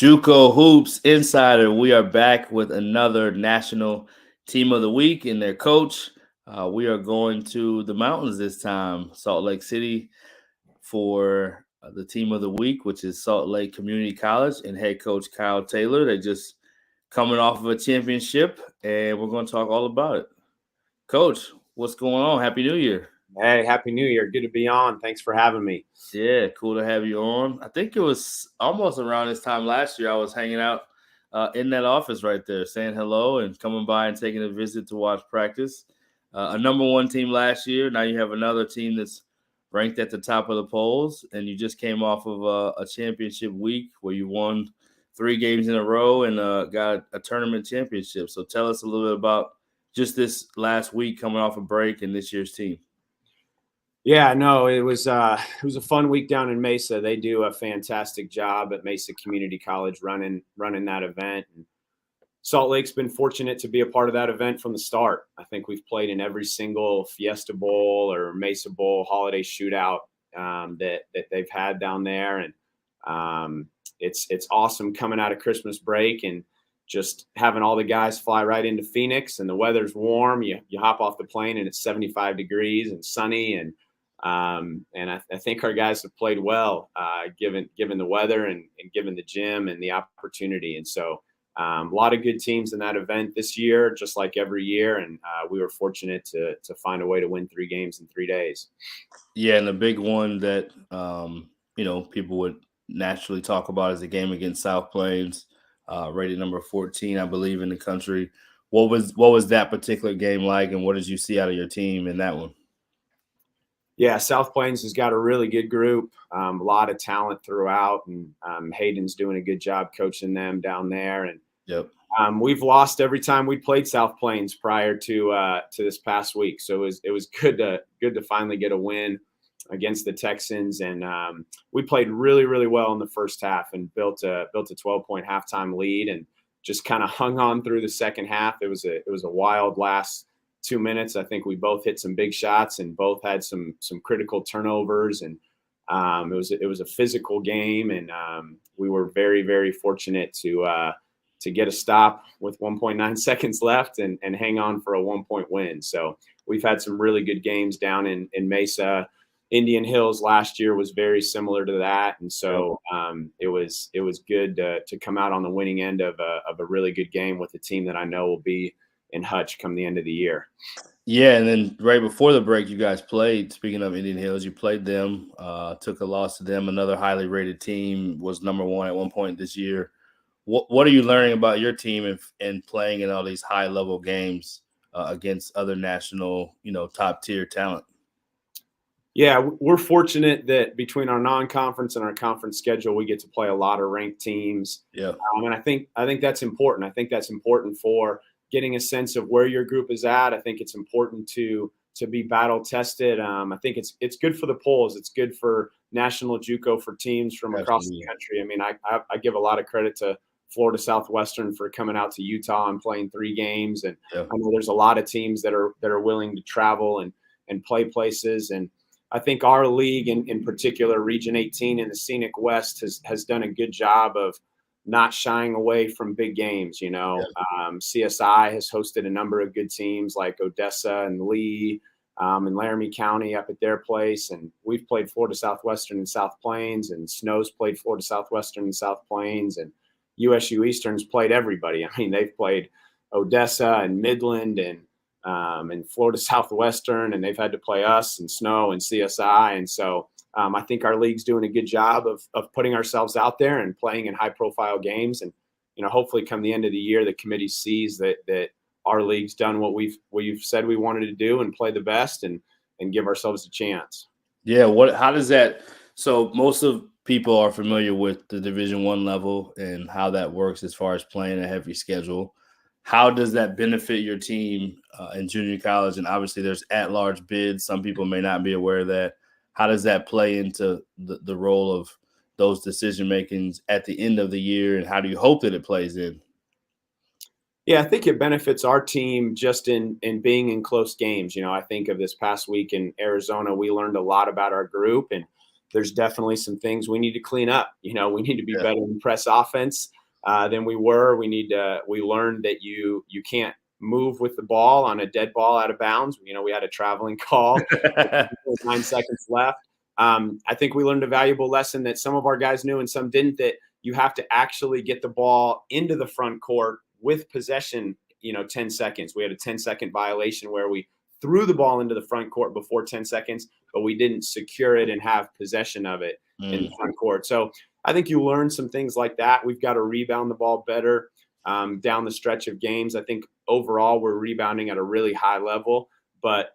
JUCO Hoops Insider. We are back with another National Team of the Week and their coach. We are going to the mountains this time, Salt Lake City, for the Team of the Week, which is Salt Lake Community College and head coach Kyle Taylor. They just coming off of a championship, and we're going to talk all about it. Coach, what's going on? Happy New Year. Hey, Happy New Year. Good to be on. Thanks for having me. Yeah, cool to have you on. I think it was almost around this time last year I was hanging out in that office right there, saying hello and coming by and taking a visit to watch practice. A number one team last year. Now you have another team that's ranked at the top of the polls, and you just came off of a championship week where you won 3 games in a row and got a tournament championship. So tell us a little bit about just this last week coming off a break and this year's team. Yeah, no, it was a fun week down in Mesa. They do a fantastic job at Mesa Community College running that event. And Salt Lake's been fortunate to be a part of that event from the start. I think we've played in every single Fiesta Bowl or Mesa Bowl holiday shootout that they've had down there, and it's awesome coming out of Christmas break and just having all the guys fly right into Phoenix, and the weather's warm. You hop off the plane and it's 75 degrees and sunny, and I think our guys have played well given the weather and given the gym and the opportunity. And so a lot of good teams in that event this year, just like every year. And we were fortunate to find a way to win 3 games in 3 days. Yeah, and the big one that people would naturally talk about is the game against South Plains, rated number 14, I believe, in the country. What was that particular game like, and what did you see out of your team in that one? Yeah, South Plains has got a really good group, a lot of talent throughout, and Hayden's doing a good job coaching them down there. And yep. We've lost every time we played South Plains prior to this past week, so it was good to finally get a win against the Texans. And we played really, really well in the first half and built a 12-point halftime lead, and just kind of hung on through the second half. It was a wild last 2 minutes. I think we both hit some big shots and both had some critical turnovers, and it was a physical game, and we were very, very fortunate to get a stop with 1.9 seconds left and hang on for a 1-point win. So we've had some really good games down in Mesa. Indian Hills last year was very similar to that, and so it was good to come out on the winning end of a really good game with a team that I know will be in Hutch come the end of the year. Yeah, and then right before the break, you guys played. Speaking of Indian Hills, you played them, took a loss to them. Another highly rated team, was number 1 at one point this year. What are you learning about your team and playing in all these high level games against other national, top tier talent? Yeah, we're fortunate that between our non-conference and our conference schedule, we get to play a lot of ranked teams. Yeah, and I think that's important. I think that's important for getting a sense of where your group is at. I think it's important to be battle tested. I think it's good for the polls. It's good for national JUCO for teams from across the country. I mean, I give a lot of credit to Florida Southwestern for coming out to Utah and playing 3 games. And I know there's a lot of teams that are willing to travel and play places. And I think our league, in particular, Region 18 in the Scenic West, has done a good job of not shying away from big games. CSI has hosted a number of good teams like Odessa and Lee and Laramie County up at their place. And we've played Florida Southwestern and South Plains, and Snow's played Florida Southwestern and South Plains, and USU Eastern's played everybody. I mean, they've played Odessa and Midland and Florida Southwestern, and they've had to play us and Snow and CSI. And so I think our league's doing a good job of putting ourselves out there and playing in high-profile games. And hopefully, come the end of the year, the committee sees that our league's done what we've said we wanted to do and play the best and give ourselves a chance. Yeah. How does that? So most of people are familiar with the Division I level and how that works as far as playing a heavy schedule. How does that benefit your team in junior college? And obviously, there's at-large bids. Some people may not be aware of that. How does that play into the role of those decision makings at the end of the year, and how do you hope that it plays in? Yeah, I think it benefits our team just in being in close games. I think of this past week in Arizona, we learned a lot about our group, and there's definitely some things we need to clean up. We need to be better in press offense than we were. We learned that you can't move with the ball on a dead ball out of bounds. We had a traveling call, 9 seconds left. I think we learned a valuable lesson that some of our guys knew and some didn't, that you have to actually get the ball into the front court with possession, 10 seconds. We had a 10-second violation where we threw the ball into the front court before 10 seconds, but we didn't secure it and have possession of it in the front court. So I think you learn some things like that. We've got to rebound the ball better down the stretch of games. I think overall we're rebounding at a really high level, but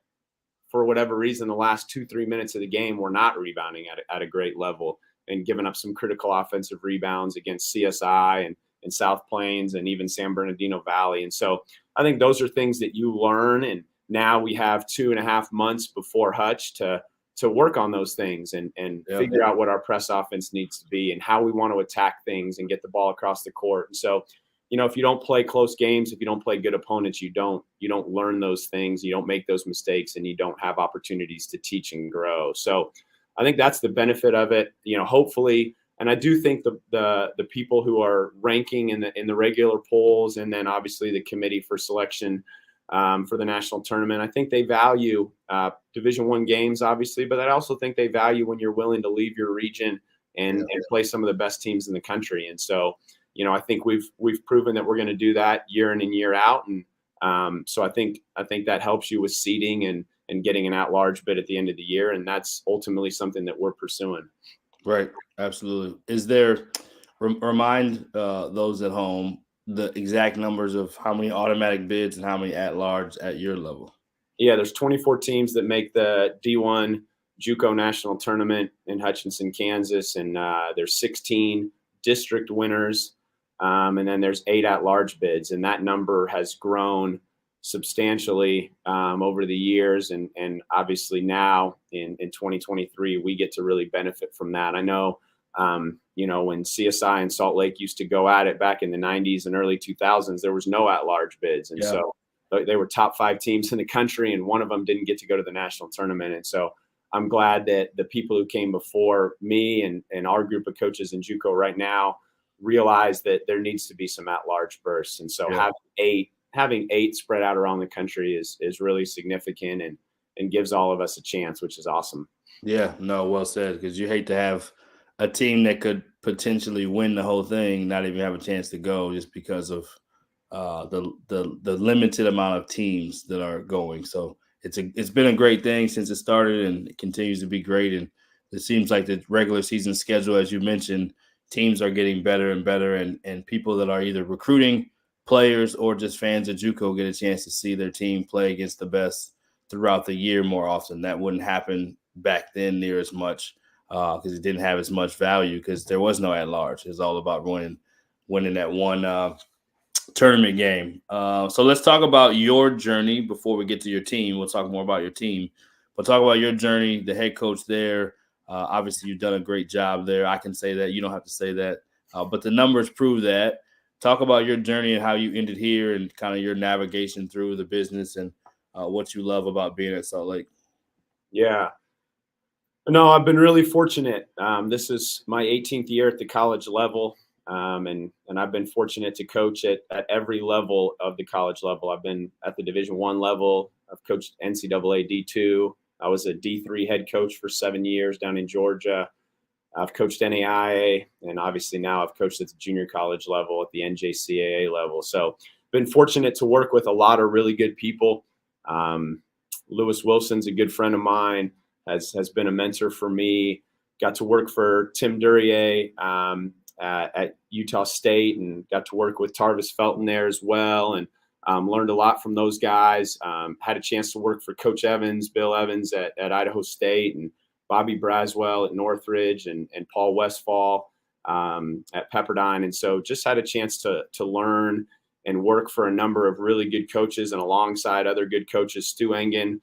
for whatever reason, the last 2-3 minutes of the game, we're not rebounding at a great level and giving up some critical offensive rebounds against CSI and South Plains and even San Bernardino Valley. And so I think those are things that you learn. And now we have 2.5 months before Hutch to work on those things and figure out what our press offense needs to be and how we want to attack things and get the ball across the court. And so, if you don't play close games, if you don't play good opponents, you don't learn those things, you don't make those mistakes, and you don't have opportunities to teach and grow. So I think that's the benefit of it, hopefully. And I do think the people who are ranking in the regular polls, and then obviously the committee for selection for the national tournament, I think they value Division I games, obviously, but I also think they value when you're willing to leave your region and play some of the best teams in the country. And so, I think we've proven that we're going to do that year in and year out. And so I think that helps you with seeding and getting an at-large bid at the end of the year. And that's ultimately something that we're pursuing. Right. Absolutely. Is there, remind those at home, the exact numbers of how many automatic bids and how many at-large at your level? Yeah, there's 24 teams that make the D1 JUCO national tournament in Hutchinson, Kansas. And there's 16 district winners. And then there's 8 at-large bids. And that number has grown substantially over the years. And obviously now in 2023, we get to really benefit from that. I know, when CSI and Salt Lake used to go at it back in the 90s and early 2000s, there was no at-large bids. And so they were top 5 teams in the country, and one of them didn't get to go to the national tournament. And so I'm glad that the people who came before me and our group of coaches in JUCO right now realize that there needs to be some at-large bursts. And so having 8 spread out around the country is really significant and gives all of us a chance, which is awesome. Yeah, no, well said, because you hate to have a team that could potentially win the whole thing not even have a chance to go just because of the limited amount of teams that are going. So it's been a great thing since it started, and it continues to be great. And it seems like the regular season schedule, as you mentioned, teams are getting better and better, and people that are either recruiting players or just fans of JUCO get a chance to see their team play against the best throughout the year more often. That wouldn't happen back then near as much because it didn't have as much value because there was no at-large. It was all about winning that one tournament game. So let's talk about your journey before we get to your team. We'll talk more about your team, but talk about your journey, the head coach there. Obviously, you've done a great job there. I can say that. You don't have to say that. But the numbers prove that. Talk about your journey and how you ended here and kind of your navigation through the business and what you love about being at Salt Lake. Yeah. No, I've been really fortunate. This is my 18th year at the college level, and I've been fortunate to coach at every level of the college level. I've been at the Division I level. I've coached NCAA D2. I was a D3 head coach for 7 years down in Georgia. I've coached NAIA, and obviously now I've coached at the junior college level, at the NJCAA level. So been fortunate to work with a lot of really good people. Lewis Wilson's a good friend of mine, has been a mentor for me. Got to work for Tim Duryea at Utah State, and got to work with Tarvis Felton there as well, and learned a lot from those guys. Had a chance to work for Coach Evans, Bill Evans at Idaho State, and Bobby Braswell at Northridge, and Paul Westfall at Pepperdine. And so just had a chance to learn and work for a number of really good coaches, and alongside other good coaches. Stu Engen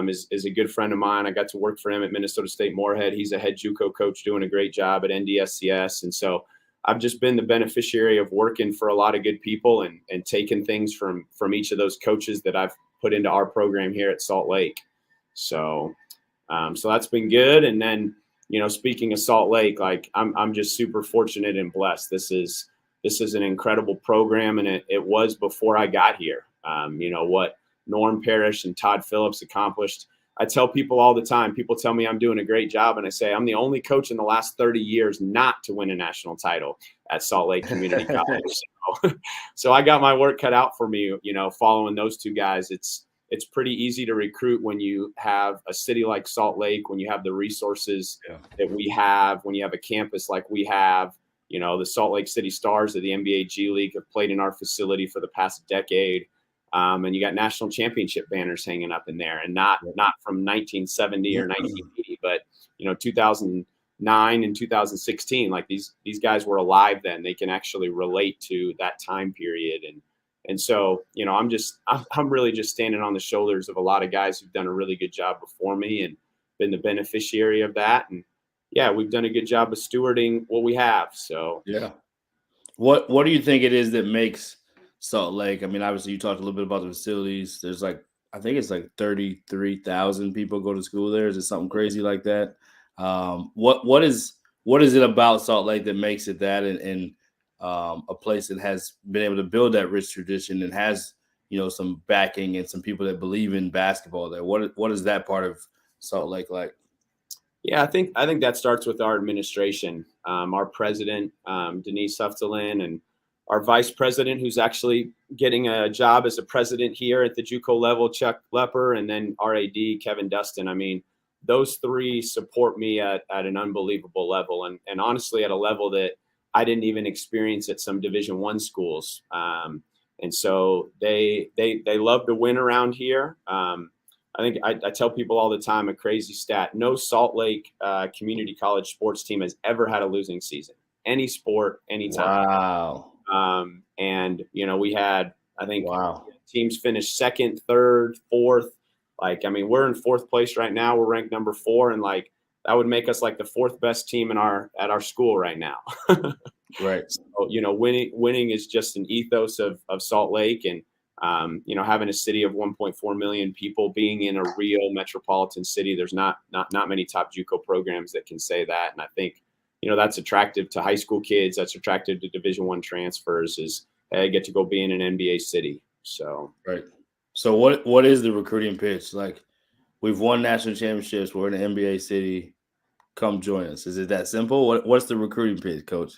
is a good friend of mine. I got to work for him at Minnesota State Moorhead. He's a head JUCO coach doing a great job at NDSCS. And so I've just been the beneficiary of working for a lot of good people and taking things from each of those coaches that I've put into our program here at Salt Lake. So that's been good. And then, speaking of Salt Lake, like I'm just super fortunate and blessed. This is an incredible program, and it was before I got here. What Norm Parrish and Todd Phillips accomplished. I tell people all the time, people tell me I'm doing a great job, and I say I'm the only coach in the last 30 years not to win a national title at Salt Lake Community College. So I got my work cut out for me, following those two guys. It's pretty easy to recruit when you have a city like Salt Lake, when you have the resources that we have, when you have a campus like we have. The Salt Lake City Stars of the NBA G League have played in our facility for the past decade. And you got national championship banners hanging up in there, and not from 1970 or 1980, but 2009 and 2016. Like these guys were alive then; they can actually relate to that time period, and so I'm really just standing on the shoulders of a lot of guys who've done a really good job before me and been the beneficiary of that. And yeah, we've done a good job of stewarding what we have. So yeah, what do you think it is that makes Salt Lake? I mean, obviously, you talked a little bit about the facilities. There's I think it's 33,000 people go to school there. Is it something crazy like that? What is it about Salt Lake that makes it that, and a place that has been able to build that rich tradition and has some backing and some people that believe in basketball there? What is that part of Salt Lake like? Yeah, I think that starts with our administration, our president, Denise Huftelin, and our vice president, who's actually getting a job as a president here at the JUCO level, Chuck Lepper, and then our AD, Kevin Dustin. I mean, those three support me at an unbelievable level, and honestly at a level that I didn't even experience at some Division I schools. And so they love to win around here. I think I tell people all the time a crazy stat. No Salt Lake Community College sports team has ever had a losing season. Any sport, anytime. Wow. And we had, I think, wow, teams finished second, third, fourth. We're in fourth place right now. We're ranked number 4, and that would make us the 4th best team at our school right now. Right. So, winning is just an ethos of Salt Lake, and having a city of 1.4 million people, being in a real metropolitan city. There's not many top JUCO programs that can say that, and I think that's attractive to high school kids. That's attractive to Division I transfers. Is hey, I get to go be in an NBA city. So right. So what is the recruiting pitch? We've won national championships. We're in an NBA city. Come join us. Is it that simple? What's the recruiting pitch, Coach?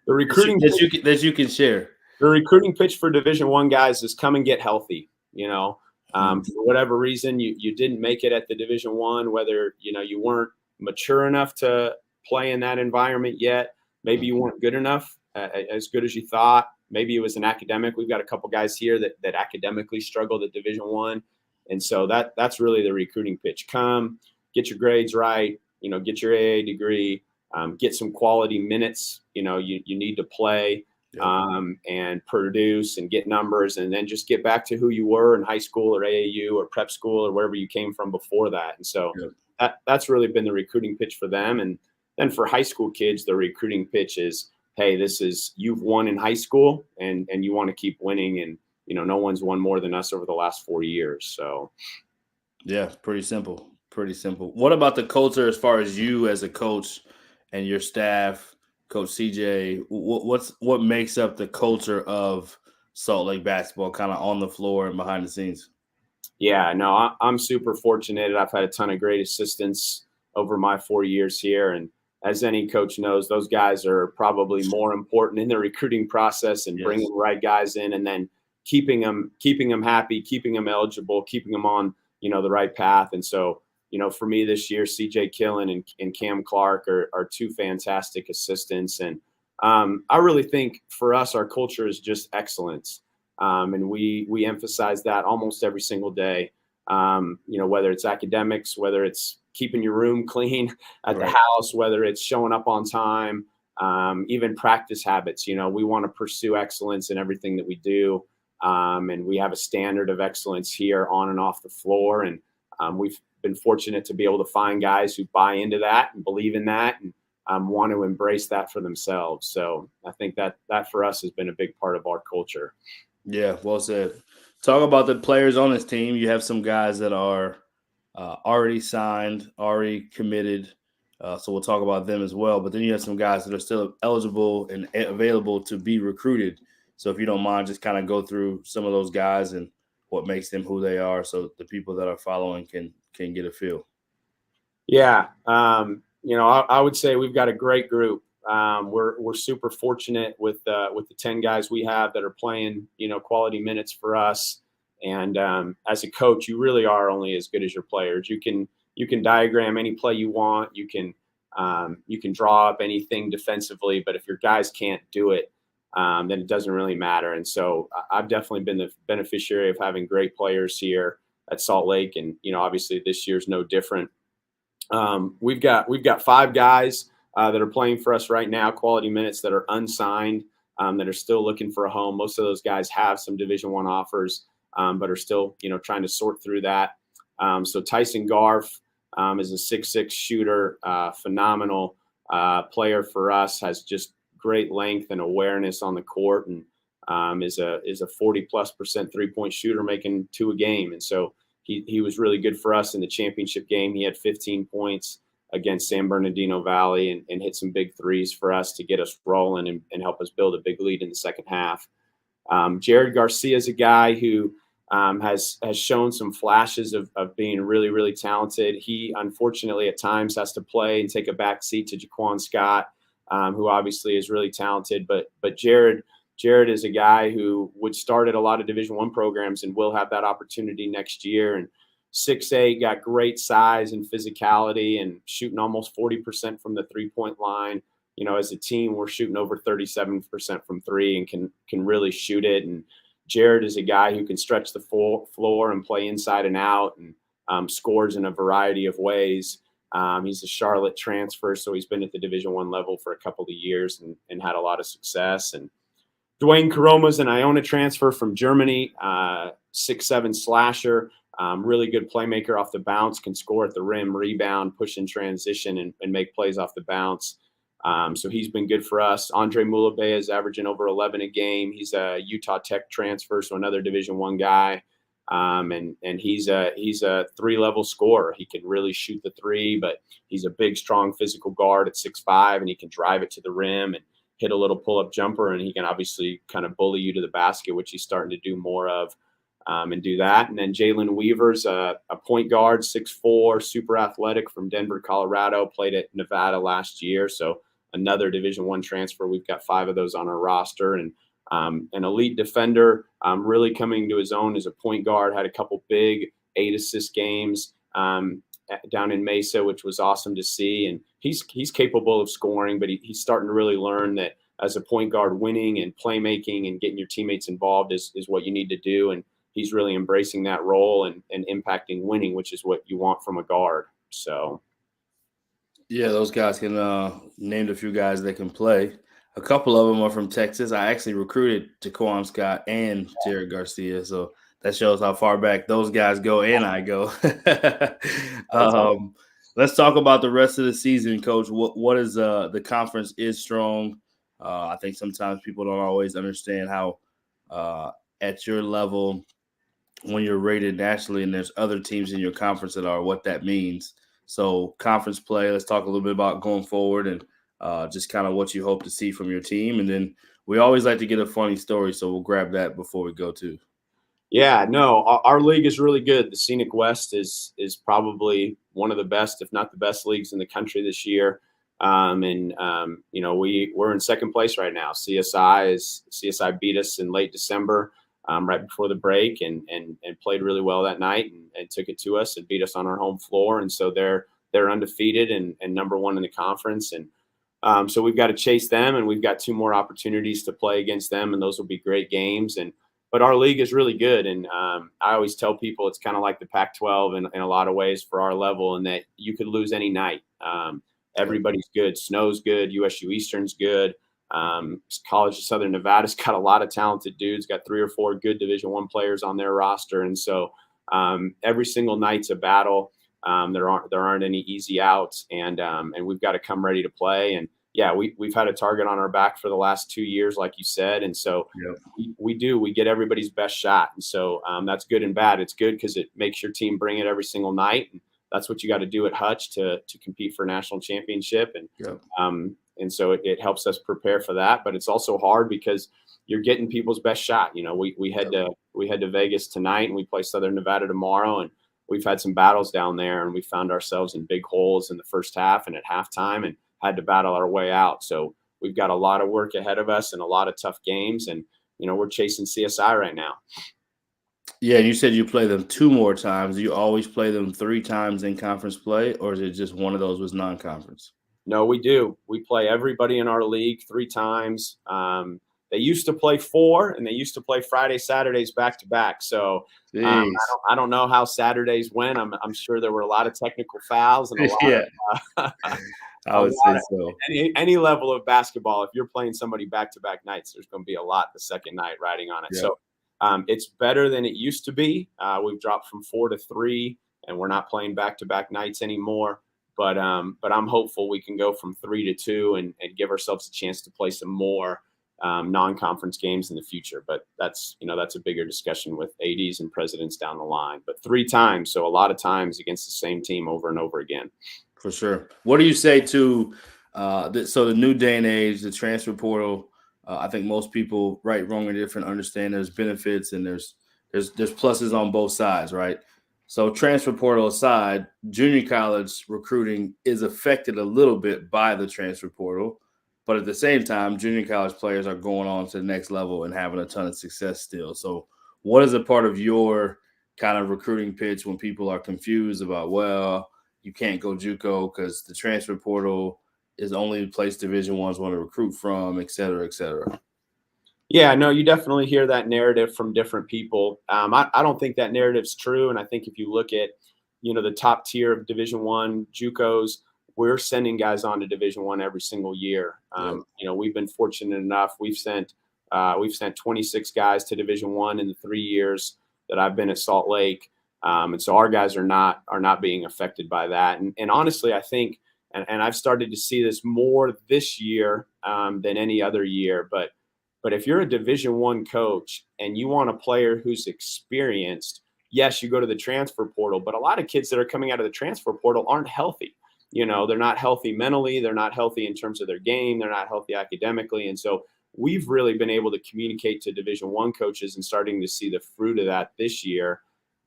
The recruiting that you can share. The recruiting pitch for Division I guys is come and get healthy. For whatever reason you didn't make it at the Division I, whether you weren't mature enough to play in that environment yet. Maybe you weren't good enough, as good as you thought. Maybe it was an academic. We've got a couple guys here that academically struggled at Division I, and so that's really the recruiting pitch. Come, get your grades right. Get your AA degree. Get some quality minutes. You need to play. And produce and get numbers, and then just get back to who you were in high school or AAU or prep school or wherever you came from before that. And so that's really been the recruiting pitch for them. And then for high school kids, the recruiting pitch is, hey, you've won in high school and you want to keep winning. And, no one's won more than us over the last 4 years. So. Yeah, pretty simple. Pretty simple. What about the culture as far as you as a coach and your staff? Coach CJ, what makes up the culture of Salt Lake basketball, kind of on the floor and behind the scenes? Yeah, no, I'm super fortunate. I've had a ton of great assistants over my 4 years here, and as any coach knows, those guys are probably more important in the recruiting process and bringing the right guys in, and then keeping them happy, keeping them eligible, keeping them on the right path. And so, for me this year, CJ Killen and Cam Clark are two fantastic assistants. And I really think for us, our culture is just excellence. And we emphasize that almost every single day, whether it's academics, whether it's keeping your room clean at the house, whether it's showing up on time, even practice habits. We want to pursue excellence in everything that we do. And we have a standard of excellence here on and off the floor. And we've been fortunate to be able to find guys who buy into that and believe in that and want to embrace that for themselves. So I think that for us has been a big part of our culture. Yeah, well said. Talk about the players on this team. You have some guys that are already signed, already committed. So we'll talk about them as well. But then you have some guys that are still eligible and available to be recruited. So if you don't mind, just kind of go through some of those guys and what makes them who they are, so the people that are following can get a feel. Yeah, I would say we've got a great group. We're super fortunate with the 10 guys we have that are playing, quality minutes for us. And as a coach, you really are only as good as your players. You can diagram any play you want. You can draw up anything defensively, but if your guys can't do it, then it doesn't really matter. And so I've definitely been the beneficiary of having great players here at Salt Lake, and obviously this year's no different. We've got 5 guys that are playing for us right now, quality minutes, that are unsigned, that are still looking for a home. Most of those guys have some Division I offers, but are still trying to sort through that. So Tyson Garf is a 6'6" shooter, phenomenal player for us. Has just great length and awareness on the court, and is a 40+% 3-point shooter, making 2 a game. And so he was really good for us in the championship game. He had 15 points against San Bernardino Valley and hit some big threes for us to get us rolling and help us build a big lead in the second half. Jared Garcia is a guy who has shown some flashes of being really, really talented. He unfortunately at times has to play and take a back seat to Jaquan Scott, who obviously is really talented. But Jared is a guy who would start at a lot of Division I programs and will have that opportunity next year. And 6'8", got great size and physicality, and shooting almost 40% from the 3-point line. As a team, we're shooting over 37% from 3 and can really shoot it. And Jared is a guy who can stretch the floor and play inside and out, and scores in a variety of ways. He's a Charlotte transfer, so he's been at the Division I level for a couple of years and had a lot of success. And Dwayne Karoma's an Iona transfer from Germany, 6'7" slasher, really good playmaker off the bounce, can score at the rim, rebound, push in transition, and make plays off the bounce. So he's been good for us. Andre Mulabea is averaging over 11 a game. He's a Utah Tech transfer, so another Division I guy. And he's a 3-level scorer. He can really shoot the 3, but he's a big, strong, physical guard at 6'5", and he can drive it to the rim and hit a little pull-up jumper, and he can obviously kind of bully you to the basket, which he's starting to do more of, and do that. And then Jalen Weaver's a point guard, 6'4", super athletic, from Denver, Colorado, played at Nevada last year. So another Division I transfer. We've got 5 of those on our roster. And an elite defender, really coming to his own as a point guard, had a couple big 8-assist games down in Mesa, which was awesome to see. And he's capable of scoring, but he's starting to really learn that as a point guard, winning and playmaking and getting your teammates involved is what you need to do. And he's really embracing that role and impacting winning, which is what you want from a guard. So, yeah, those guys can named a few guys that can play. A couple of them are from Texas. I actually recruited Jaquan Scott and Jared Garcia, so that shows how far back those guys go and I go. Let's talk about the rest of the season, Coach. What is the conference is strong. I think sometimes people don't always understand how at your level, when you're rated nationally and there's other teams in your conference that are, what that means. So conference play, let's talk a little bit about going forward and just kind of what you hope to see from your team. And then we always like to get a funny story, so we'll grab that before we go too. Yeah, no, our league is really good. The Scenic West is probably one of the best, if not the best, leagues in the country this year. We're in second place right now. CSI beat us in late December, right before the break, and played really well that night and took it to us and beat us on our home floor. And so they're undefeated and number 1 in the conference. And so we've got to chase them, and we've got 2 more opportunities to play against them, and those will be great games. But our league is really good. And I always tell people it's kind of like the Pac-12 in a lot of ways for our level, in that you could lose any night. Everybody's good. Snow's good. USU Eastern's good. College of Southern Nevada's got a lot of talented dudes, got 3 or 4 good Division I players on their roster. And so every single night's a battle. There aren't any easy outs, and we've got to come ready to play. And yeah, we've had a target on our back for the last 2 years, like you said. And so we get everybody's best shot. And so that's good and bad. It's good because it makes your team bring it every single night. And that's what you got to do at Hutch to compete for a national championship. And so it helps us prepare for that. But it's also hard because you're getting people's best shot. We head to Vegas tonight, and we play Southern Nevada tomorrow, and we've had some battles down there, and we found ourselves in big holes in the first half and at halftime, and had to battle our way out. So we've got a lot of work ahead of us and a lot of tough games, and we're chasing CSI right now. Yeah, you said you play them 2 more times. Do you always play them 3 times in conference play, or is it just one of those was non-conference? No, we do. We play everybody in our league 3 times. They used to play 4, and they used to play Friday, Saturdays back to back. So I don't know how Saturdays went. I'm sure there were a lot of technical fouls and a lot of I would say so. Any level of basketball, if you're playing somebody back to back nights, there's going to be a lot the second night riding on it. Yeah. So it's better than it used to be. We've dropped from 4 to 3, and we're not playing back to back nights anymore. But I'm hopeful we can go from 3 to 2 and give ourselves a chance to play some more non-conference games in the future. But that's a bigger discussion with ADs and presidents down the line. But 3 times, so a lot of times against the same team over and over again. For sure. What do you say to the new day and age, the transfer portal? I think most people, right, wrong, or different, understand there's benefits and there's pluses on both sides, right? So transfer portal aside, junior college recruiting is affected a little bit by the transfer portal, but at the same time, junior college players are going on to the next level and having a ton of success still. So what is a part of your kind of recruiting pitch when people are confused about, well, you can't go JUCO because the transfer portal is only the place Division I's want to recruit from, et cetera, et cetera? Yeah, no, you definitely hear that narrative from different people. I don't think that narrative's true. And I think if you look at, the top tier of Division I JUCOs, we're sending guys on to Division I every single year. We've been fortunate enough. We've sent 26 guys to Division I in the 3 years that I've been at Salt Lake. And so our guys are not being affected by that. And honestly, I think, and I've started to see this more this year than any other year, but if you're a Division I coach and you want a player who's experienced, yes, you go to the transfer portal, but a lot of kids that are coming out of the transfer portal aren't healthy. They're not healthy mentally. They're not healthy in terms of their game. They're not healthy academically. And so we've really been able to communicate to Division I coaches and starting to see the fruit of that this year,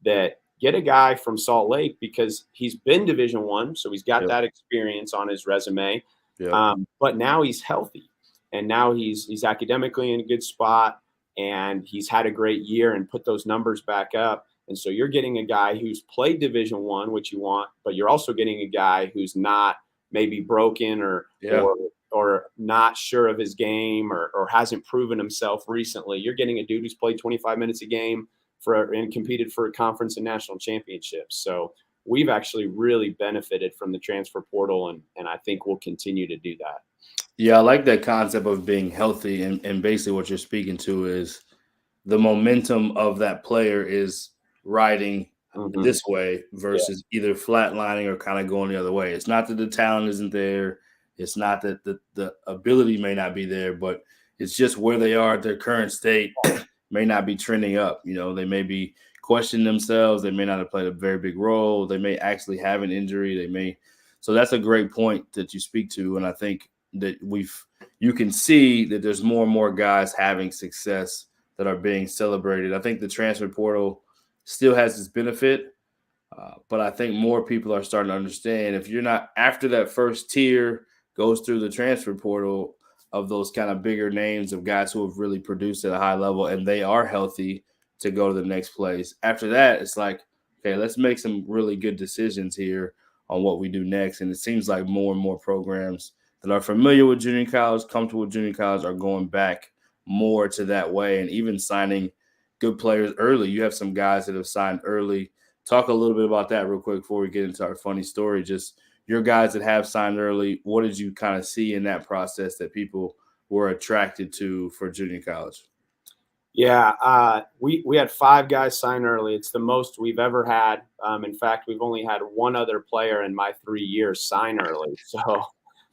that get a guy from Salt Lake because he's been Division I, so he's got that experience on his resume. But now he's healthy, and now he's academically in a good spot, and he's had a great year and put those numbers back up. And so you're getting a guy who's played Division I, which you want, but you're also getting a guy who's not maybe broken or not sure of his game or hasn't proven himself recently. You're getting a dude who's played 25 minutes a game and competed for a conference and national championships. So we've actually really benefited from the transfer portal, and I think we'll continue to do that. Yeah, I like that concept of being healthy, and basically what you're speaking to is the momentum of that player is riding this way versus either flatlining or kind of going the other way. It's not that the talent isn't there. It's not that the ability may not be there, but it's just where they are at their current state may not be trending up. They may be questioning themselves. They may not have played a very big role. They may actually have an injury. So that's a great point that you speak to. And I think that you can see that there's more and more guys having success that are being celebrated. I think the transfer portal still has its benefit, but I think more people are starting to understand if you're not after that first tier goes through the transfer portal of those kind of bigger names of guys who have really produced at a high level and they are healthy to go to the next place. After that, it's like, okay, let's make some really good decisions here on what we do next. And it seems like more and more programs that are familiar with junior college, comfortable with junior college, are going back more to that way and even signing good players early. You have some guys that have signed early. Talk a little bit about that real quick before we get into our funny story. Just your guys that have signed early, what did you kind of see in that process that people were attracted to for junior college? Yeah, we had 5 guys sign early. It's the most we've ever had. In fact, we've only had one other player in my 3 years sign early. So,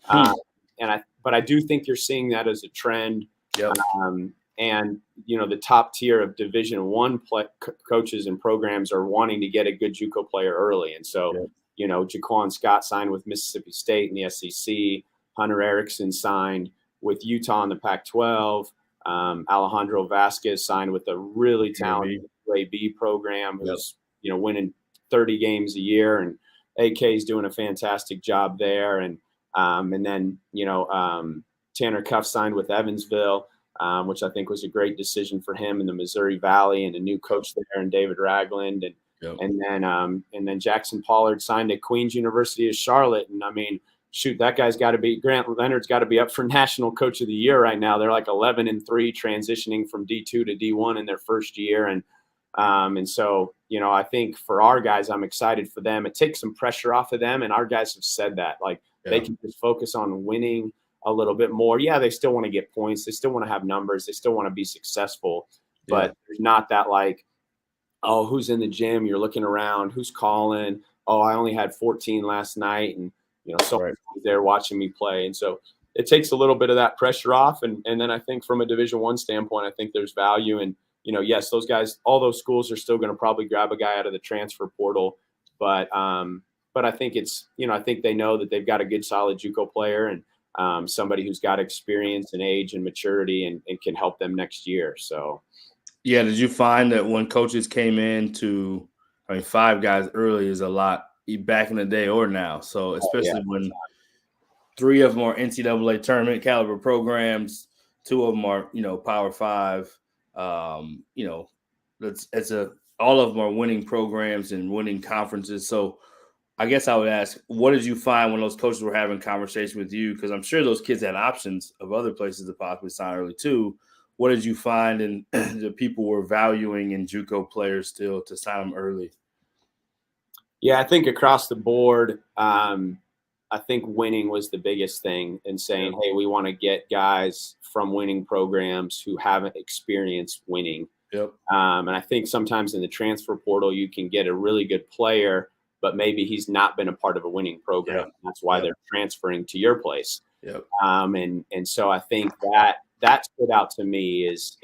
but I do think you're seeing that as a trend. And the top tier of Division I coaches and programs are wanting to get a good JUCO player early, and so Jaquan Scott signed with Mississippi State in the SEC. Hunter Erickson signed with Utah in the Pac-12. Alejandro Vasquez signed with a really talented UAB program who's winning 30 games a year, and AK is doing a fantastic job there. And then Tanner Cuff signed with Evansville, which I think was a great decision for him in the Missouri Valley, and a new coach there, and David Ragland, and then Jackson Pollard signed at Queens University of Charlotte. And I mean, shoot, that guy's got to be, Grant Leonard's got to be up for National Coach of the Year right now. They're like 11-3, transitioning from D2 to D1 in their first year. And so, I think for our guys, I'm excited for them. It takes some pressure off of them. And our guys have said that, they can just focus on winning a little bit more. Yeah, they still want to get points. They still want to have numbers. They still want to be successful. But there's not that oh, who's in the gym? You're looking around. Who's calling? Oh, I only had 14 last night. And, someone's there watching me play. And so it takes a little bit of that pressure off. And then I think from a Division I standpoint, I think there's value. And, yes, those guys, all those schools are still going to probably grab a guy out of the transfer portal. But I think it's, I think they know that they've got a good, solid JUCO player, and somebody who's got experience and age and maturity and can help them next year. So. Yeah. Did you find that when coaches came in to, 5 guys early is a lot back in the day or now? So especially when 3 of them are NCAA tournament caliber programs, 2 of them are, Power 5, all of them are winning programs and winning conferences. So I guess I would ask, what did you find when those coaches were having conversation with you? Because I'm sure those kids had options of other places to possibly sign early too. What did you find and the people were valuing in JUCO players still to sign them early? Yeah, I think across the board, I think winning was the biggest thing, and saying, hey, we want to get guys from winning programs who haven't experienced winning. And I think sometimes in the transfer portal, you can get a really good player, but maybe he's not been a part of a winning program. That's why they're transferring to your place. And so I think that stood out to me is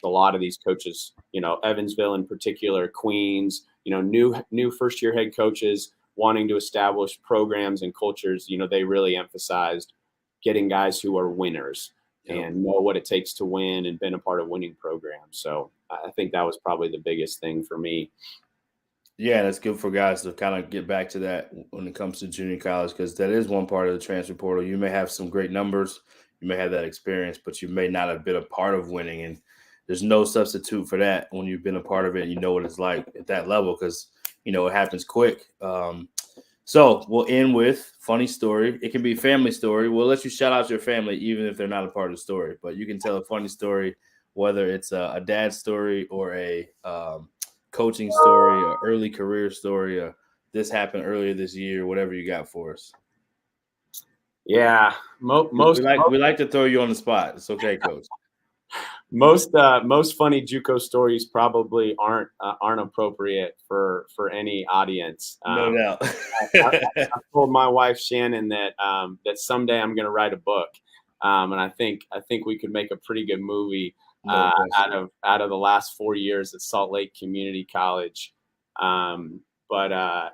a lot of these coaches, Evansville in particular, Queens, new first year head coaches wanting to establish programs and cultures. They really emphasized getting guys who are winners and know what it takes to win and been a part of winning programs. So I think that was probably the biggest thing for me. Yeah, that's good for guys to kind of get back to that when it comes to junior college, because that is one part of the transfer portal. You may have some great numbers, you may have that experience, but you may not have been a part of winning. And there's no substitute for that when you've been a part of it. You know what it's like at that level, because, it happens quick. So we'll end with funny story. It can be a family story. We'll let you shout out your family, even if they're not a part of the story. But you can tell a funny story, whether it's a dad story or a coaching story or early career story, or this happened earlier this year, whatever you got for us. Yeah, we like to throw you on the spot. It's okay, Coach. Most funny JUCO stories probably aren't appropriate for any audience. No doubt. I told my wife Shannon that someday I'm going to write a book, and I think we could make a pretty good movie out of the last 4 years at Salt Lake Community College. But I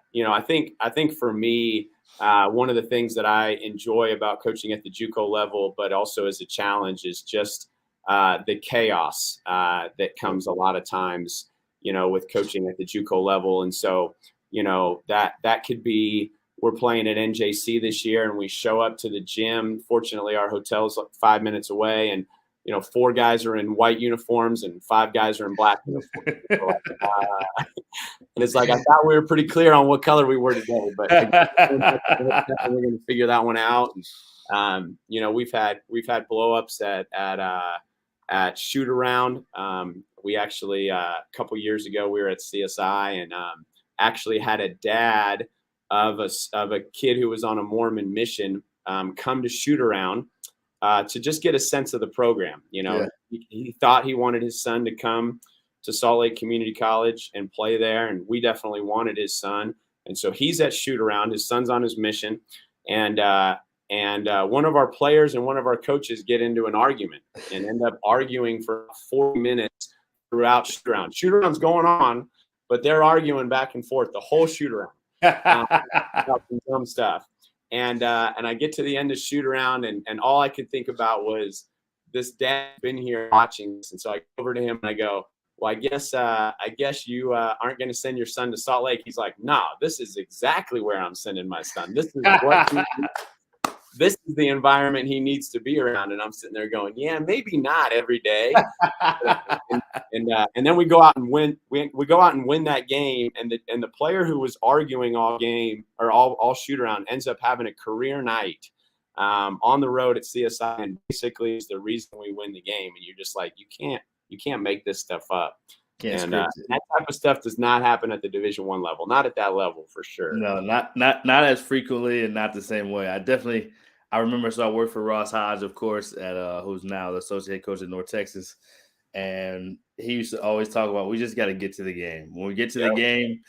think for me, one of the things that I enjoy about coaching at the JUCO level, but also as a challenge, is just the chaos that comes a lot of times, with coaching at the JUCO level. And so, that could be, we're playing at NJC this year and we show up to the gym. Fortunately, our hotel's like 5 minutes away, and 4 guys are in white uniforms and 5 guys are in black uniforms. And it's like, I thought we were pretty clear on what color we were today, but we're going to figure that one out. And, we've had blow-ups at shoot around. We actually, a couple years ago, we were at CSI and actually had a dad of a kid who was on a Mormon mission come to shoot around to just get a sense of the program. He thought he wanted his son to come to Salt Lake Community College and play there, and we definitely wanted his son. And so he's at shoot around. His son's on his mission, and one of our players and one of our coaches get into an argument and end up arguing for 4 minutes throughout shoot around. Shoot around's going on, but they're arguing back and forth the whole shoot around. um, about some dumb stuff. And I get to the end of shoot around, and all I could think about was this dad's been here watching this. And so I go over to him and I go, well, I guess you aren't going to send your son to Salt Lake. He's like, no, this is exactly where I'm sending my son. This is the environment he needs to be around. And I'm sitting there going, yeah, maybe not every day. And then we go out and win. We go out and win that game. And the player who was arguing all game or all shoot around ends up having a career night on the road at CSI, and basically is the reason we win the game. And you're just like, you can't make this stuff up. Can't That type of stuff does not happen at the Division I level, not at that level for sure. No, not as frequently and not the same way. I remember, so I worked for Ross Hodge, of course, at who's now the associate coach at North Texas, and he used to always talk about, we just got to get to the game. When we get to the game,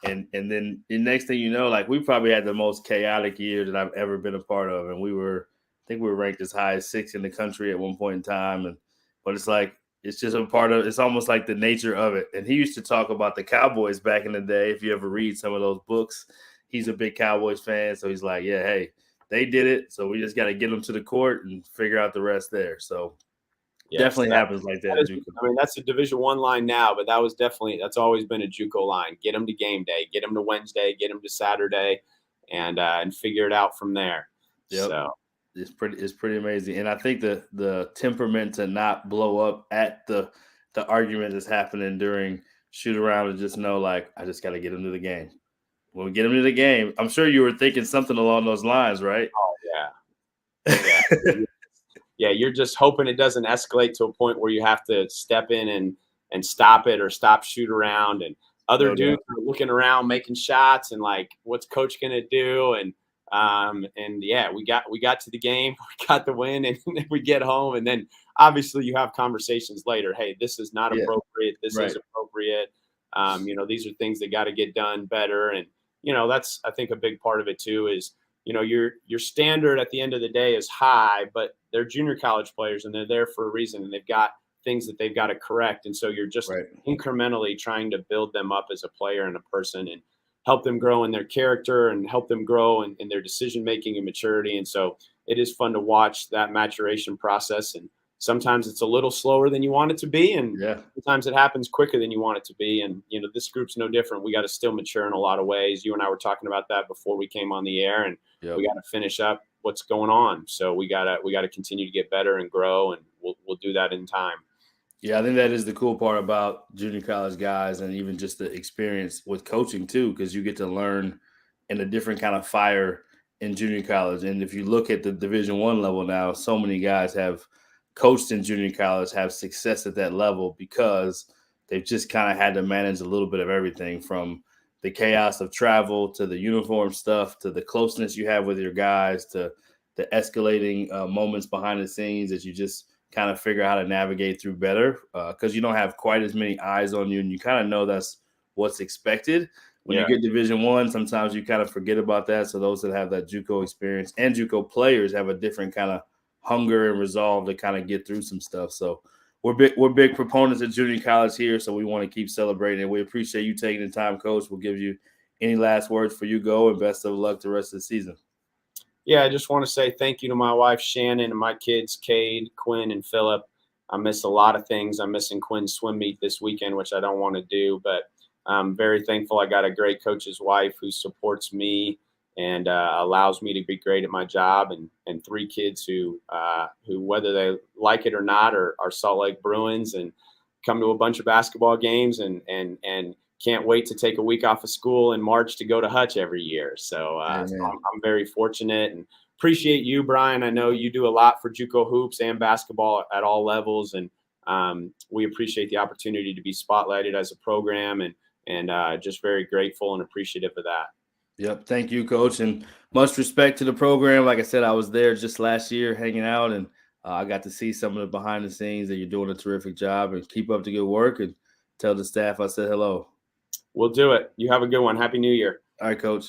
and then the next thing you know, like, we probably had the most chaotic year that I've ever been a part of, and I think we were ranked as high as 6th in the country at one point in time, but it's like, it's just a part of, it's almost like the nature of it. And he used to talk about the Cowboys back in the day. If you ever read some of those books, he's a big Cowboys fan. So he's like, yeah, hey, they did it. So we just got to get them to the court and figure out the rest there. So definitely happens like that. I mean, that's a Division I line now, but that's always been a JUCO line. Get them to game day, get them to Wednesday, get them to Saturday, and figure it out from there. Yep. So it's pretty amazing. And I think the temperament to not blow up at the argument that's happening during shoot around and just know, like, I just got to get them to the game. When we get them to the game, I'm sure you were thinking something along those lines, right? Oh, yeah. Yeah, you're just hoping it doesn't escalate to a point where you have to step in and stop it or stop shoot around. And other dudes are looking around, making shots, and like, what's coach going to do? And yeah, we got to the game, we got the win, and then we get home, and then obviously you have conversations later. Hey, this is not appropriate. This is appropriate. These are things that got to get done better. And that's, I think, a big part of it too. Is your standard at the end of the day is high, but they're junior college players and they're there for a reason, and they've got things that they've got to correct. And so you're just incrementally trying to build them up as a player and a person, and help them grow in their character and help them grow in their decision-making and maturity. And so it is fun to watch that maturation process. And sometimes it's a little slower than you want it to be. And sometimes it happens quicker than you want it to be. And, this group's no different. We got to still mature in a lot of ways. You and I were talking about that before we came on the air, and we got to finish up what's going on. So we got to continue to get better and grow, and we'll do that in time. Yeah, I think that is the cool part about junior college guys, and even just the experience with coaching too, because you get to learn in a different kind of fire in junior college. And if you look at the Division I level now, so many guys have coached in junior college, have success at that level, because they've just kind of had to manage a little bit of everything, from the chaos of travel to the uniform stuff to the closeness you have with your guys to the escalating moments behind the scenes that you just kind of figure out how to navigate through better, because you don't have quite as many eyes on you, and you kind of know that's what's expected. When you get Division I, sometimes you kind of forget about that. So those that have that JUCO experience, and JUCO players have a different kind of hunger and resolve to kind of get through some stuff. So we're big proponents of junior college here, so we want to keep celebrating it. We appreciate you taking the time, Coach. We'll give you any last words for you go, and best of luck the rest of the season. Yeah, I just want to say thank you to my wife, Shannon, and my kids, Cade, Quinn, and Phillip. I miss a lot of things. I'm missing Quinn's swim meet this weekend, which I don't want to do, but I'm very thankful I got a great coach's wife who supports me and allows me to be great at my job, and 3 kids who whether they like it or not, are Salt Lake Bruins and come to a bunch of basketball games and can't wait to take a week off of school in March to go to Hutch every year. So, so I'm very fortunate, and appreciate you, Brian. I know you do a lot for JUCO hoops and basketball at all levels, and we appreciate the opportunity to be spotlighted as a program, and just very grateful and appreciative of that. Yep. Thank you, Coach, and much respect to the program. Like I said, I was there just last year hanging out, and I got to see some of the behind the scenes, that you're doing a terrific job, and keep up the good work, and tell the staff I said hello. We'll do it. You have a good one. Happy New Year. All right, Coach.